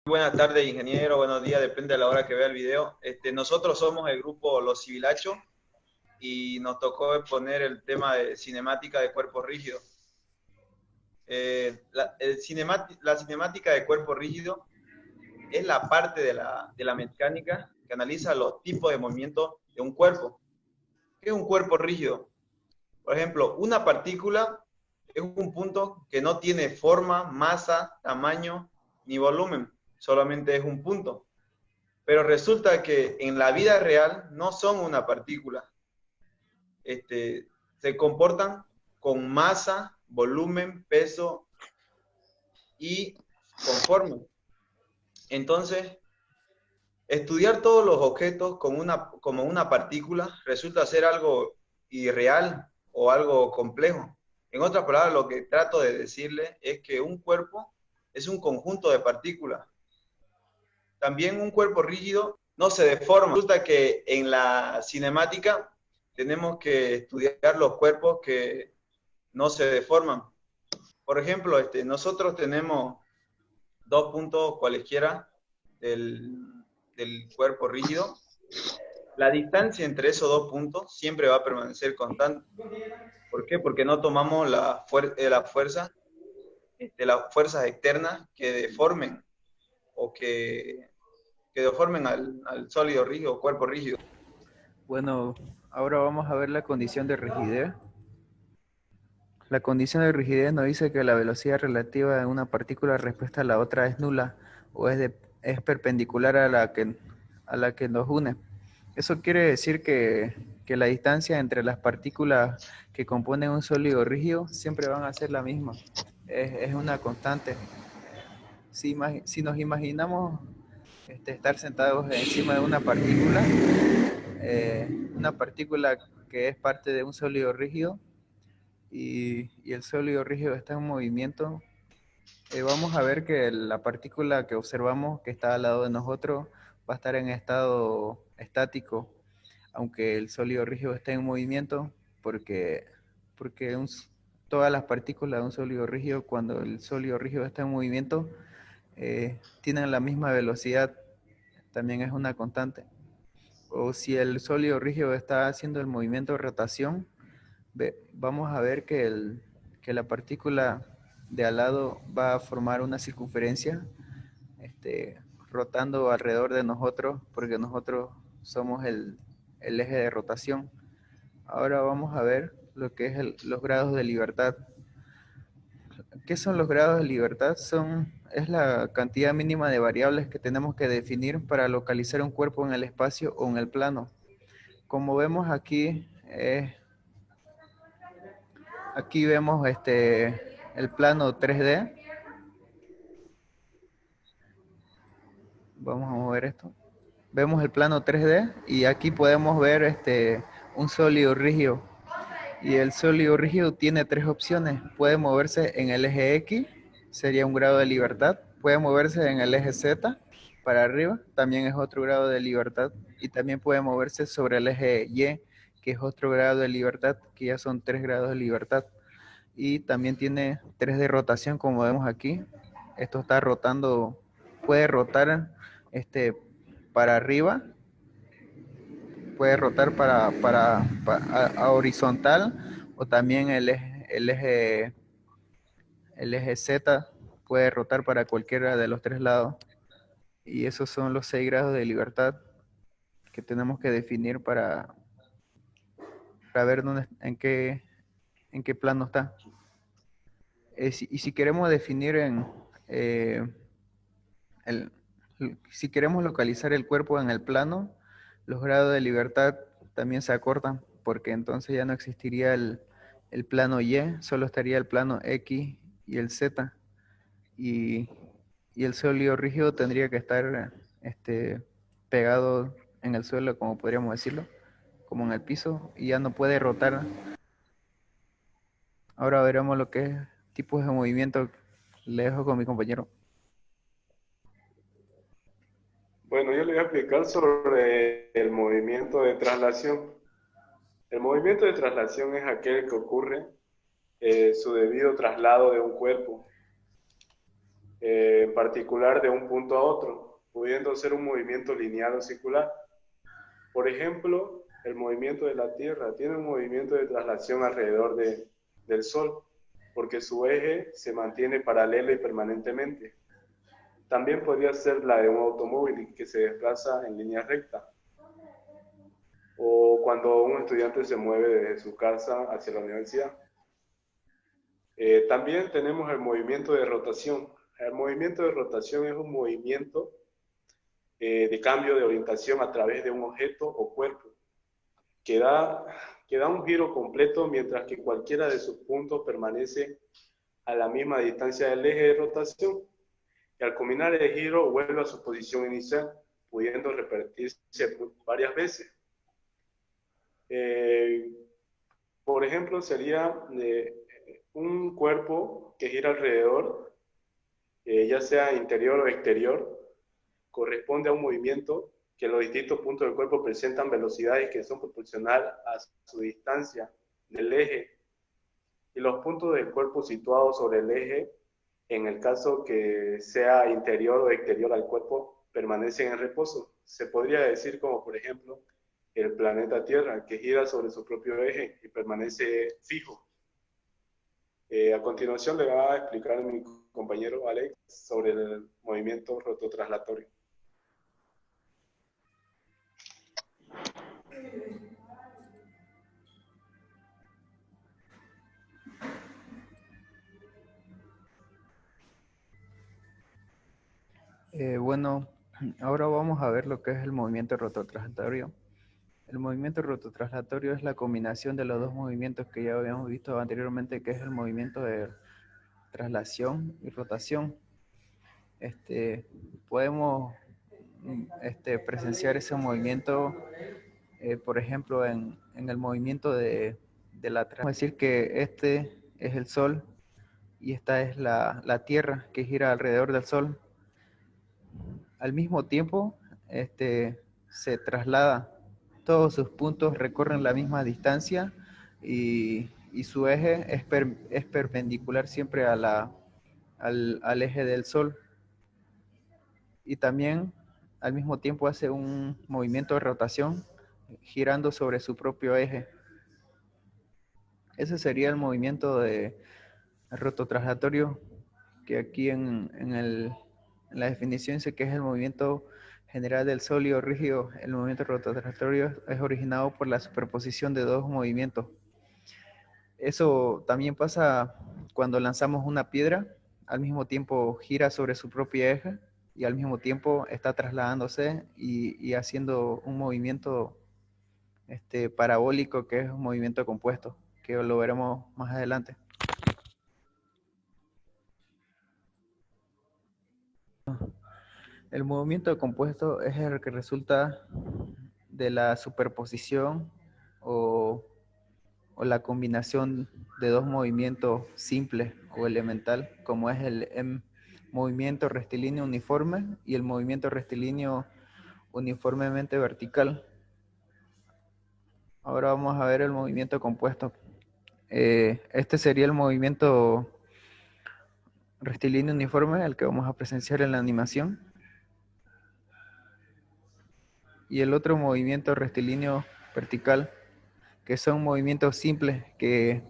Buenas tardes, ingeniero. Buenos días, depende de la hora que vea el video. Nosotros somos el grupo Los Civilachos y nos tocó exponer el tema de cinemática de cuerpo rígido. La cinemática de cuerpo rígido es la parte de la mecánica que analiza los tipos de movimiento de un cuerpo. ¿Qué es un cuerpo rígido? Por ejemplo, una partícula es un punto que no tiene forma, masa, tamaño ni volumen, solamente es un punto. Pero resulta que en la vida real no son una partícula. Se comportan con masa, volumen, peso y con forma. Entonces, estudiar todos los objetos como una partícula resulta ser algo irreal o algo complejo. En otras palabras, lo que trato de decirle es que un cuerpo es un conjunto de partículas. También un cuerpo rígido no se deforma. Resulta que en la cinemática tenemos que estudiar los cuerpos que no se deforman. Por ejemplo, nosotros tenemos dos puntos cualesquiera del, del cuerpo rígido. La distancia entre esos dos puntos siempre va a permanecer constante. ¿Por qué? Porque no tomamos las fuerzas externas que deformen o que deformen al sólido rígido o cuerpo rígido. Bueno, ahora vamos a ver la condición de rigidez. La condición de rigidez nos dice que la velocidad relativa de una partícula respecto a la otra es nula o es perpendicular a la que nos une. Eso quiere decir que la distancia entre las partículas que componen un sólido rígido siempre van a ser la misma. Es una constante. Si nos imaginamos estar sentados encima de una partícula que es parte de un sólido rígido, y el sólido rígido está en movimiento, vamos a ver que la partícula que observamos que está al lado de nosotros va a estar en estado estático, aunque el sólido rígido esté en movimiento, porque, porque todas las partículas de un sólido rígido, cuando el sólido rígido está en movimiento, tienen la misma velocidad, también es una constante. O si el sólido rígido está haciendo el movimiento de rotación, vamos a ver que la partícula de al lado va a formar una circunferencia, rotando alrededor de nosotros, porque nosotros somos el eje de rotación. Ahora vamos a ver lo que es los grados de libertad. ¿Qué son los grados de libertad? Es la cantidad mínima de variables que tenemos que definir para localizar un cuerpo en el espacio o en el plano. Como vemos aquí, aquí vemos el plano 3D. Vamos a mover esto. Vemos el plano 3D y aquí podemos ver un sólido rígido. Y el sólido rígido tiene tres opciones. Puede moverse en el eje X, sería un grado de libertad. Puede moverse en el eje Z, para arriba, también es otro grado de libertad. Y también puede moverse sobre el eje Y, que es otro grado de libertad, que ya son 3 grados de libertad. Y también tiene 3 de rotación, como vemos aquí. Esto está rotando, puede rotar para arriba, puede rotar a horizontal, o también el eje Z puede rotar para cualquiera de los 3 lados. Y esos son los 6 grados de libertad que tenemos que definir para ver en qué plano está. Y si queremos definir eh, el, si queremos localizar el cuerpo en el plano, los grados de libertad también se acortan, porque entonces ya no existiría el plano Y, solo estaría el plano X y el Z. Y, y el sólido rígido tendría que estar pegado en el suelo, como podríamos decirlo, como en el piso, y ya no puede rotar. Ahora veremos lo que es tipos de movimiento. Le dejo con mi compañero. Bueno, yo le voy a explicar sobre el movimiento de traslación. El movimiento de traslación es aquel que ocurre su debido traslado de un cuerpo. en particular de un punto a otro, pudiendo ser un movimiento lineal o circular. Por ejemplo, el movimiento de la Tierra tiene un movimiento de traslación alrededor del Sol, porque su eje se mantiene paralelo y permanentemente. También podría ser la de un automóvil que se desplaza en línea recta, o cuando un estudiante se mueve desde su casa hacia la universidad. También tenemos el movimiento de rotación. El movimiento de rotación es un movimiento de cambio de orientación a través de un objeto o cuerpo, que da un giro completo mientras que cualquiera de sus puntos permanece a la misma distancia del eje de rotación. Y al culminar el giro vuelve a su posición inicial, pudiendo repetirse varias veces. Por ejemplo, sería un cuerpo que gira alrededor, ya sea interior o exterior, corresponde a un movimiento que en los distintos puntos del cuerpo presentan velocidades que son proporcional a su distancia del eje. Y los puntos del cuerpo situados sobre el eje, en el caso que sea interior o exterior al cuerpo, permanecen en reposo. Se podría decir como, por ejemplo, el planeta Tierra, que gira sobre su propio eje y permanece fijo. A continuación le va a explicar a mi compañero Alex sobre el movimiento rototraslatorio. Bueno, ahora vamos a ver lo que es el movimiento rototraslatorio. El movimiento rototraslatorio es la combinación de los dos movimientos que ya habíamos visto anteriormente, que es el movimiento de traslación y rotación. Podemos presenciar ese movimiento, por ejemplo, en el movimiento de la traslación. Vamos a decir que este es el Sol y esta es la Tierra que gira alrededor del Sol. Al mismo tiempo, se traslada. Todos sus puntos recorren la misma distancia y su eje es perpendicular siempre al eje del Sol. Y también al mismo tiempo hace un movimiento de rotación girando sobre su propio eje. Ese sería el movimiento de rototraslatorio, que aquí en la definición dice que es el movimiento general del sólido rígido. El movimiento rototraslatorio es originado por la superposición de dos movimientos. Eso también pasa cuando lanzamos una piedra, al mismo tiempo gira sobre su propio eje y al mismo tiempo está trasladándose y haciendo un movimiento parabólico, que es un movimiento compuesto, que lo veremos más adelante. El movimiento compuesto es el que resulta de la superposición o la combinación de dos movimientos simples o elemental, como es el movimiento rectilíneo uniforme y el movimiento rectilíneo uniformemente vertical. Ahora vamos a ver el movimiento compuesto. Este sería el movimiento rectilíneo uniforme, el que vamos a presenciar en la animación. Y el otro movimiento rectilíneo vertical, que son movimientos simples que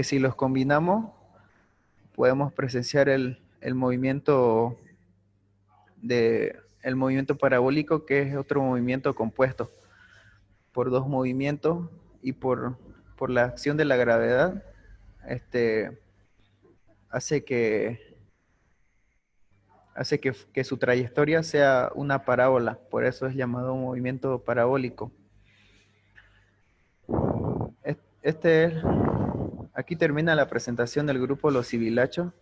si los combinamos podemos presenciar el movimiento el movimiento parabólico, que es otro movimiento compuesto por dos movimientos y por la acción de la gravedad, hace que su trayectoria sea una parábola, por eso es llamado un movimiento parabólico. Aquí termina la presentación del grupo Los Civilachos.